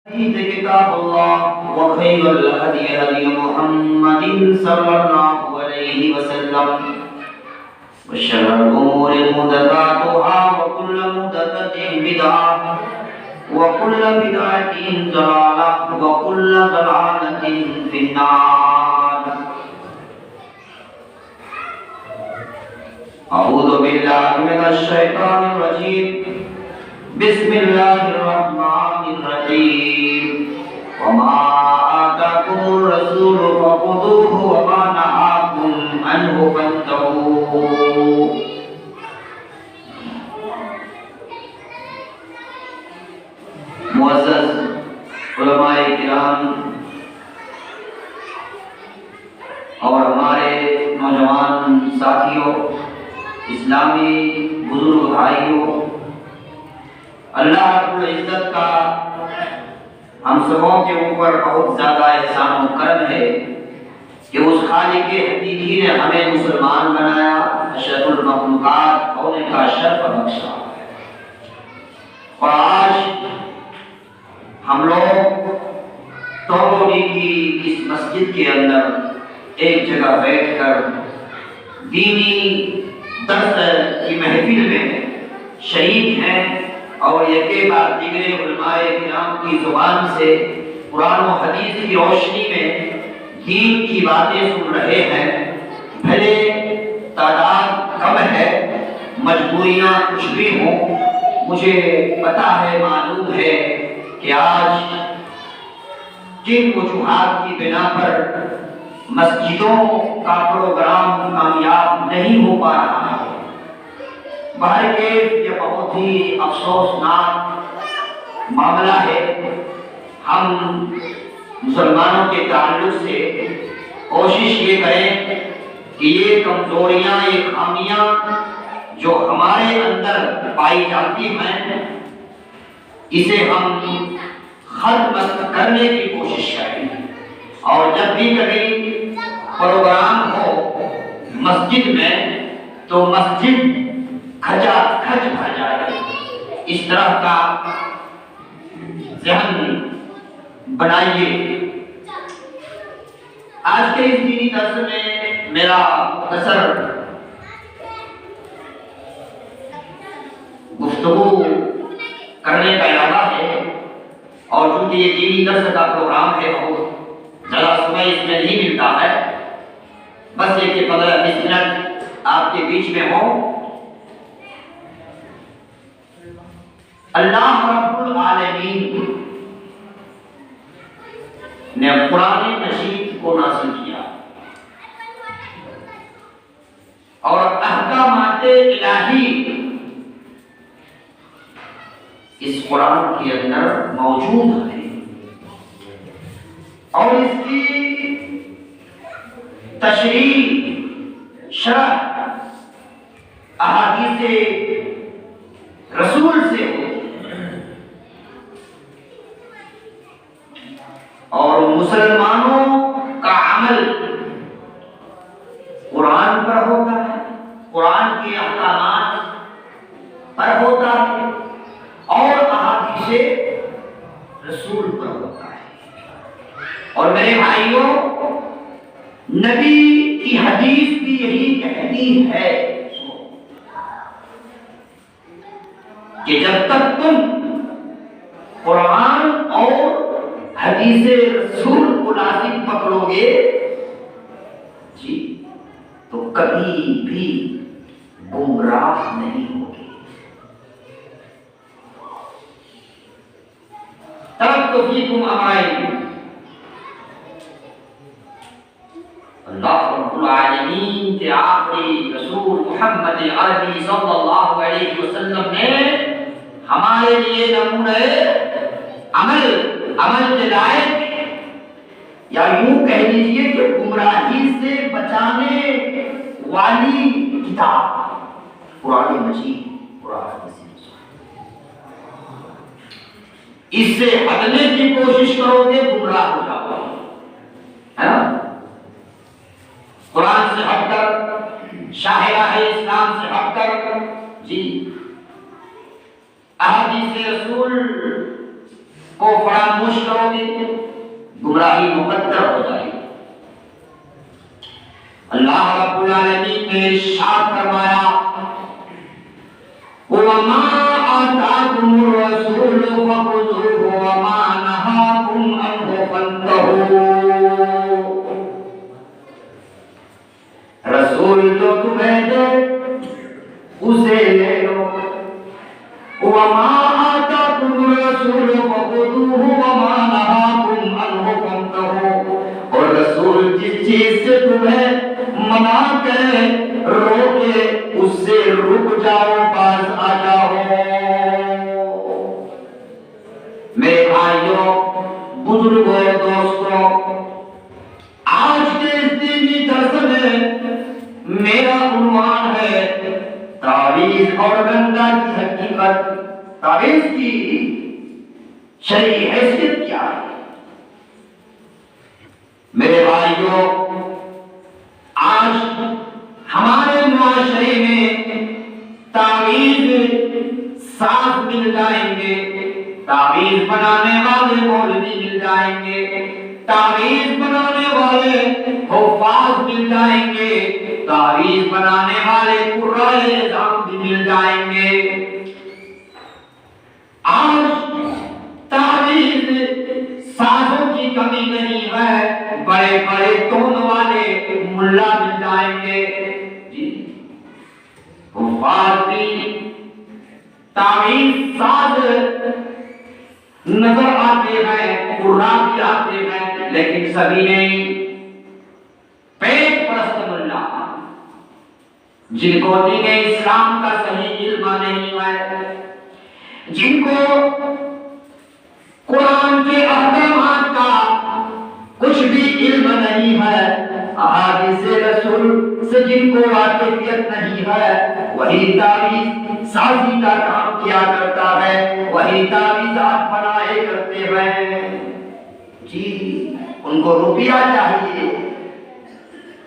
كتاب الله وخير الهدي هدي محمد صلى الله عليه وسلم وشر الأمور محدثاتها وكل محدثة بدعة وكل بدعة ضلالة وكل ضلالة في النار. أعوذ بالله من الشيطان الرجيم. بسم الله الرحمن الرحيم. وما آتاكم الرسول فخذوه وما نهاكم عنه فانتهوا. معزز علماء کرام اور ہمارے نوجوان ساتھیوں، اسلامی بزرگ بھائیوں، اللہ رب العزت کا ہم سبوں کے اوپر بہت زیادہ احسان و کرم ہے کہ اس خالق حقیقی نے ہمیں مسلمان بنایا، اشرف المخلوقات ہونے کا شرف بخشا. اور آج ہم لوگ توبوڈی کی اس مسجد کے اندر ایک جگہ بیٹھ کر دینی درس کی محفل میں شریک ہیں اور یکے بعد دیگر علماء کرام کی زبان سے قرآن و حدیث کی روشنی میں دین کی باتیں سن رہے ہیں. بھلے تعداد کم ہے، مجبوریاں کچھ بھی ہوں، مجھے پتا ہے، معلوم ہے کہ آج جن وجوہات کی بنا پر مسجدوں کا پروگرام کامیاب نہیں ہو پا رہا ہے، بہرکیف یہ بہت ہی افسوسناک معاملہ ہے. ہم مسلمانوں کے تعلق سے کوشش یہ کریں کہ یہ کمزوریاں، یہ خامیاں جو ہمارے اندر پائی جاتی ہیں، اسے ہم ختم کرنے کی کوشش کریں. اور جب بھی کبھی پروگرام ہو مسجد میں تو مسجد کھچا کھچ بھر جائے، اس طرح کا ذہن بنائیے. آج کے اس دینی درس میں میرا مختصر گفتگو کرنے کا ارادہ ہے، اور چونکہ یہ دینی درس کا پروگرام ہے، بہت زیادہ سمے اس میں نہیں ملتا ہے، بس یہ کہ 15-20 منٹ آپ کے بیچ میں ہو. اللہ رب العالمین نے قرآن مجید کو نازل کیا اور احکامات الہی اس قرآن کے اندر موجود ہے، اور اس کی تشریح، شرح احادیث رسول سے ہوتی ہے، اور مسلمانوں کا عمل قرآن پر ہوتا ہے، قرآن کے احکامات پر ہوتا ہے، اور احادیث رسول پر ہوتا ہے. اور میرے بھائیوں، نبی کی حدیث بھی یہی کہتی ہے کہ جب تک تم قرآن اور حدیث رسول کو لازم پکڑو گے جی تو کبھی بھی گمراہ نہیں ہوگے. ترکت فیکم امرین. اللہ رب العالمین کے آخری رسول محمد عربی صلی اللہ علیہ وسلم نے ہمارے لیے نمونہ عمل کے لائق، یا یوں کہہ لیجیے کہ گمراہی سے بچانے والی کتاب قرآن مجید، قرآن حدیث. اس سے ہٹنے کی کوشش کرو گے گمراہ ہو جاؤ گے، ہے نا؟ قرآن سے ہٹ کر، شاہراہ اسلام سے ہٹ کر جی احادیث رسول کو فراموش کرو گے گمراہی مقدر ہو جائے گی۔ اللہ رب العالمین نے ارشاد فرمایا وَمَا آتَاكُمُ الرَّسُولُ فَخُذُوهُ وَمَا نَهَاكُمْ عَنْهُ فَانتَهُوا، رسول جو تمہیں دے اسے لے لو، وَمَا آتَاكُمُ الرَّسُولُ فَخُذُوهُ وَمَا نَهَاكُمْ عَنْهُ فَانتَهُوا، اور رسول جس چیز سے تمہیں منع کرے روکے اس سے رک جاؤ، باز آ جاؤ۔ میرے بھائیوں، بزرگوں، دوستوں، آج کے اس دینی درس میں میرا عنوان ہے تعویذ اور گنگا کی حقیقت، تعویذ کی شرعی حیثیت کیا ہے۔ میرے بھائیوں، آج ہمارے معاشرے میں تعویذ ساز مل جائیں گے، تعویذ بنانے والے مولوی مل جائیں گے، تعویذ بنانے والے حفاظ مل جائیں گے، تعویذ بنانے والے قرائے اعظام بھی مل جائیں گے۔ آج تعویذ سازوں کی کمی نہیں ہے، بڑے بڑے ٹون والے ملا مل جائیں گے، حفاظ بھی تعویذ ساز نظر آتے ہیں، قرآن بھی آتے ہیں، لیکن سبھی نہیں۔ پیٹ پرست ملا جن کو دین اسلام کا صحیح علم نہیں ہے، جن کو قرآن کے احکامات کا کچھ بھی علم نہیں ہے، احادیث رسول سے جن کو واقفیت نہیں ہے، وہی تعویذ سازی کا کام کیا کرتا ہے، وہی تعویذات بنائے کرتے ہیں۔ جی ان کو روپیہ چاہیے۔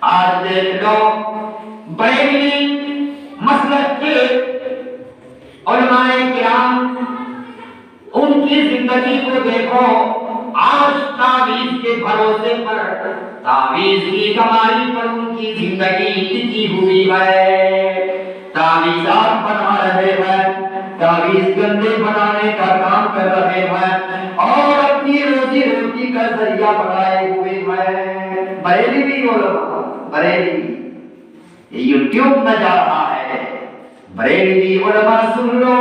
آج دیکھ لو بریلوی مسلک کے علماء کرام، ان کی زندگی کو دیکھو، آج تعویذ کے بھروسے پر، تعویذ کی کمائی پر ان کی زندگی ٹکی ہوئی ہے۔ تعویذات بنا رہے ہیں، تعویذ گندے بنانے کا کام کر رہے ہیں، اور اپنی روزی روٹی کا ذریعہ بنائے ہوئے ہیں۔ بریلوی علماء، بریلوی یوٹیوب میں جا رہا ہے، بریلوی علماء سن لو،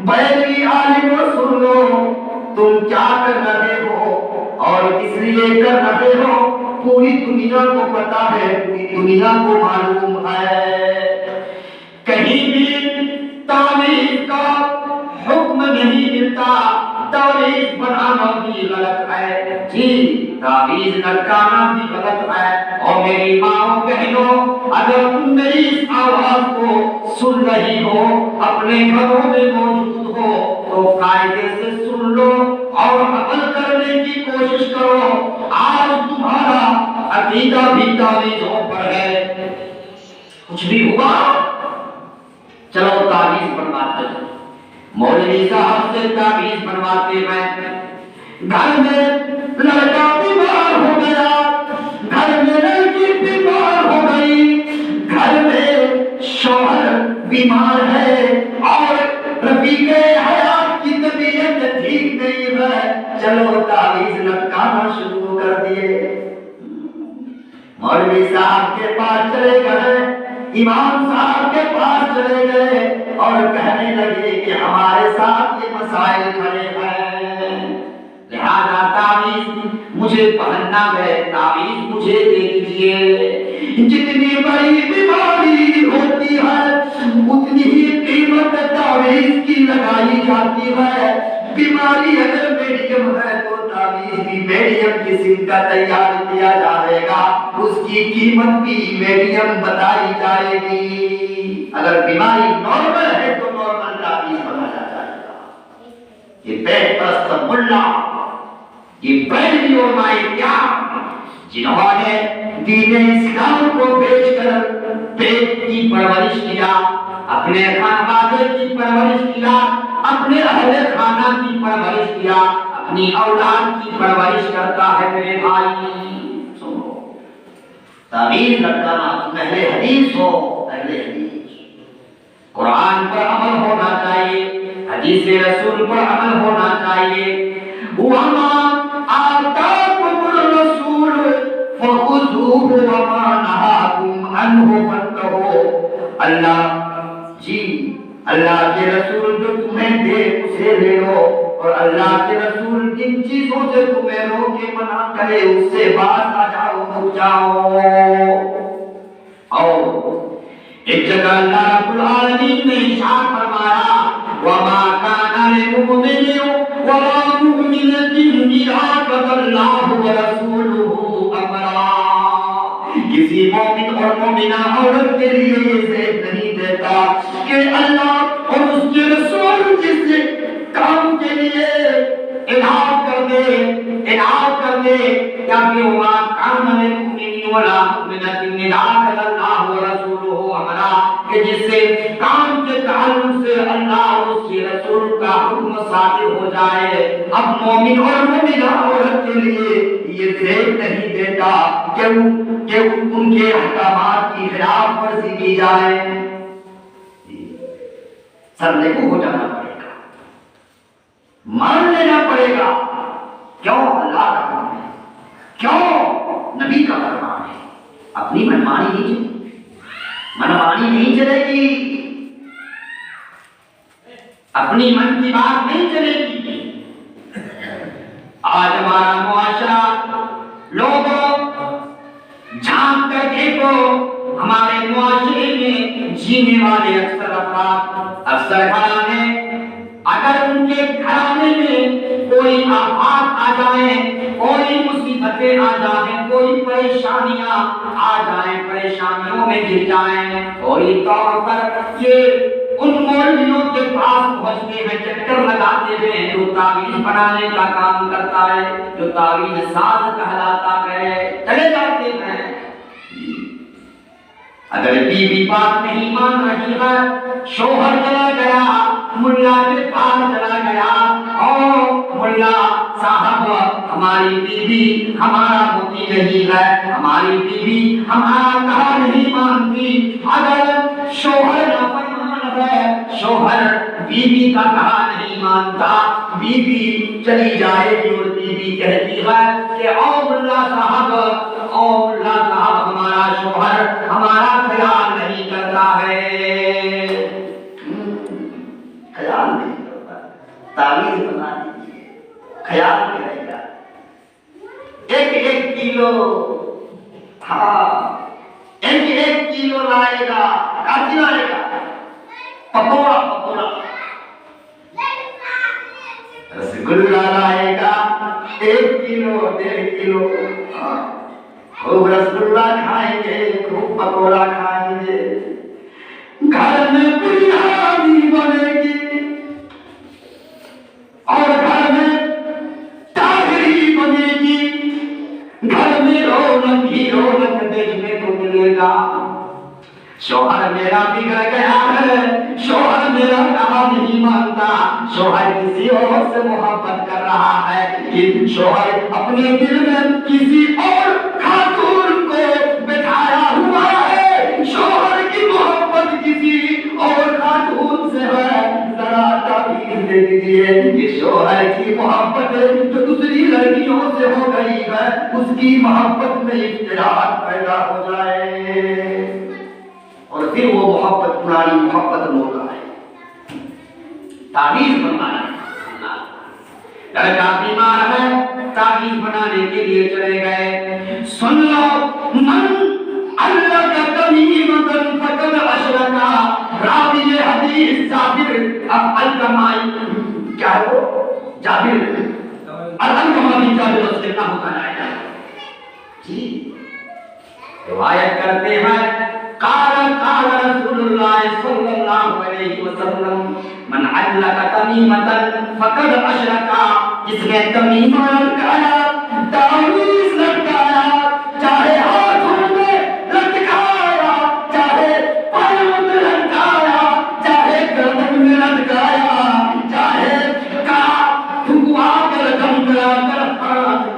بریلوی عالموں سن لو، تم کیا کر رہے ہو اور کس لیے کر رہے ہو، پوری دنیا کو پتا ہے، پوری دنیا کو معلوم ہے۔ کہیں بھی تعویذ کا حکم نہیں ملتا، تعویذ بنانا بھی غلط ہے، جی تعویذ لٹکانا بھی غلط ہے۔ اور میری ماں بہنوں، اگر تم میری اس آواز کو سن رہی ہو، اپنے گھروں میں موجود ہو، تو قاعدے سے سن لو اور عمل کرنے کی کوشش کرو۔ آج تمہارا عقیدہ بھی تعویذوں پر ہے، کچھ بھی ہوا چلو تعویذ بنواتے ہیں، مولوی صاحب سے تعویذ بنواتے ہیں، گھر میں لڑکا بیمار ہو گیا، گھر میں لڑکی بیمار ہو گئی، گھر میں شوہر بیمار ہے اور رفیق حیات کی طبیعت ٹھیک نہیں ہے، چلو تعویذ لٹکانا شروع کر دیے۔ مولوی صاحب کے پاس چلے گئے، امام صاحب کے پاس چلے گئے اور کہنے لگے کہ ہمارے ساتھ یہ مسائل کھڑے ہیں، لہذا تعویذ مجھے پہننا ہے، تعویذ مجھے دے دیجیے۔ جتنی بڑی بیماری ہوتی ہے اتنی ہی قیمت تعویذ کی لگائی جاتی ہے۔ بیماری اگر میڈیم ہے تو تعویذ بھی میڈیم قسم کا تیار کیا جائے گا، اس کی قیمت بھی میڈیم بتائی جائے گی۔ اگر بیماری نارمل ہے تو نارمل تعویذ بنایا جائے گا۔ یہ پیٹ پرست ملا، یہ بریلوی علماء کرام، جنہوں نے دین اسلام کو بیچ کر پیٹ کی پرورش کیا، اپنے خانوادے کی پرورش کیا، اپنے اہل خانہ کی پرورش کیا، اپنی اولاد کی پرورش کرتا ہے میرے بھائی. سنو، تعویذ لٹکانا اہل حدیث ہو، اہل حدیث قرآن پر عمل ہونا چاہیے، حدیث رسول پر عمل ہونا چاہیے. وَمَا آتَاكُمُ الرَّسُولُ فَخُذُوهُ وَمَا نَهَاكُمْ عَنْهُ فَانْتَهُوا. اللہ جی، اللہ کے رسول جو تمہیں دے اسے لے لو، اور اللہ کے رسول جن چیزوں سے تمہیں روکے منع کرے اس سے باز آ جاؤ، رک جاؤ. اور ایک جگہ اللہ رب العالمین نے ارشاد فرمایا وَمَا كَانَ لِمُؤْمِنٍ وَلَا مُؤْمِنَةٍ إِذَا قَضَى اللَّهُ وَرَسُولُهُ أَمْرًا. کسی مومن اور مومنہ عورت کے لیے یہ زیب نہیں دیتا کہ اللہ اور اس کے رسول جس کام کے لیے انعام کر دے کہ وَمَا كَانَ لِمُؤْمِنٍ وَلَا مُؤْمِنَةٍ إِذَا قَضَى اللَّهُ وَرَسُولُهُ أَمْرًا، کہ جس سے کام کے تعلق سے اللہ اور اس کے رسول کا حکم صادر ہو جائے. اب مومن اور مومنہ عورت کے لیے یہ زیب نہیں دیتا کہ ان کے احکامات کی خلاف ورزی کی جائے. سرنگو ہو جانا پڑے گا، مان لینا پڑے گا. کیوں؟ اللہ کا کام ہے، کیوں؟ نبی کا فرمان ہے. اپنی منمانی نہیں چلے گی، منمانی نہیں چلے گی، اپنی من کی بات نہیں چلے گی. آج ہمارا معاشرہ، لوگوں جھانک کر دیکھو، ہمارے معاشرے میں جینے والے اکثر افراد، اکثر گھرانے، اگر ان کے گھرانے میں کوئی آفات آ جائیں، کوئی مصیبتیں آ جائیں، کوئی پریشانیاں آ جائیں، پریشانیوں میں گر جائیں، فوری طور پر یہ ان مولویوں کے پاس پہنچتے ہیں، چکر لگاتے ہیں جو تعویذ بنانے کا کام کرتا ہے، جو تعویذ ساز کہلاتا ہے، چلے جاتے ہیں. اگر بیوی بات نہیں مان رہی ہے، شوہر چلا گیا، ملا کے پاس چلا گیا، اور ملا صاحب ہماری بیوی ہمارا متی نہیں ہے، ہماری بیوی ہمارا کہا نہیں مانتی. اگر شوہر نافرمان ہے، شوہر بیوی کا کہا نہیں مانتا، بیوی چلی جائے گی اور بیوی کہتی ہے کہ او ملا صاحب ہمارا شوہر ہمارا خیال نہیں کرتا ہے. خیال نہیں کرتا، تعویذ بنا دیجیے، خیال کرے گا. ایک کلو، ہاں ایک کلو لائے گا. کاچی لائے گا، پکوڑا رسگلہ لائے گا 1 کلو 1.5 کلو. خوب رسگلہ کھائیں گے، خوب پکوڑا کھائیں گے. گھر میں بریانی بنے گی اور گھر میں طاہری بنے گی، گھر میں رونق ہی رونق دیکھنے کو ملے گا. شوہر میرا بگڑ گیا ہے، شوہر میرا کہا نہیں مانتا، شوہر کسی اور سے محبت کر رہا ہے، کہ شوہر اپنے دل میں کسی اور خاتون کو بٹھایا ہوا ہے، شوہر کی محبت کسی اور خاتون سے ہے. ذرا تعبیر دے دیجیے کہ شوہر کی محبت جو دوسری لڑکیوں سے ہو گئی ہے، اس کی محبت میں اختلاف پیدا ہو جائے اور پھر وہ محبت پرانی محبت مولا ہے. تعویذ بنانا ہے. لڑکا بیمار ہے، تعویذ بنانے کے لیے چلے گئے. سن لو، من علق تمیمۃ فقد اشرک. راوی حدیث جابر الکمائی، کیا ہے وہ؟ جابر الکمائی، جابر رضی اللہ عنہ جی روایت کرتے ہیں قال رسول اللہ صلی اللہ علیہ وسلم من علق تمیمۃ فقد اشرک. جس نے تمیمہ لٹکایا، تعویذ لٹکایا، چاہے ہاتھوں میں لٹکایا، چاہے پاؤں میں لٹکایا، چاہے گردن میں لٹکایا، چاہے کا پھکوا کر دم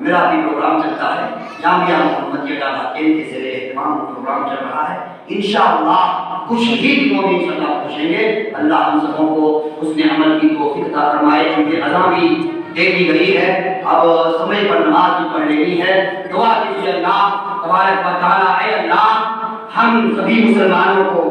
میرا بھی پروگرام چلتا ہے، جامعہ محمدیہ ڈابا کیمپ کے زیر اہتمام پروگرام چل رہا ہے، انشاءاللہ کچھ ہی دنوں میں انشاءاللہ پہنچیں گے۔ اللہ ہم سبوں کو اس نے عمل کی توفیق عطا فرمائے، کیونکہ اذان بھی دے دی گئی ہے، اب سمے پر نماز بھی پڑھ لینی ہے۔ دعا کیجیے اللہ تبارک و تعالیٰ، اے اللہ ہم سبھی مسلمانوں کو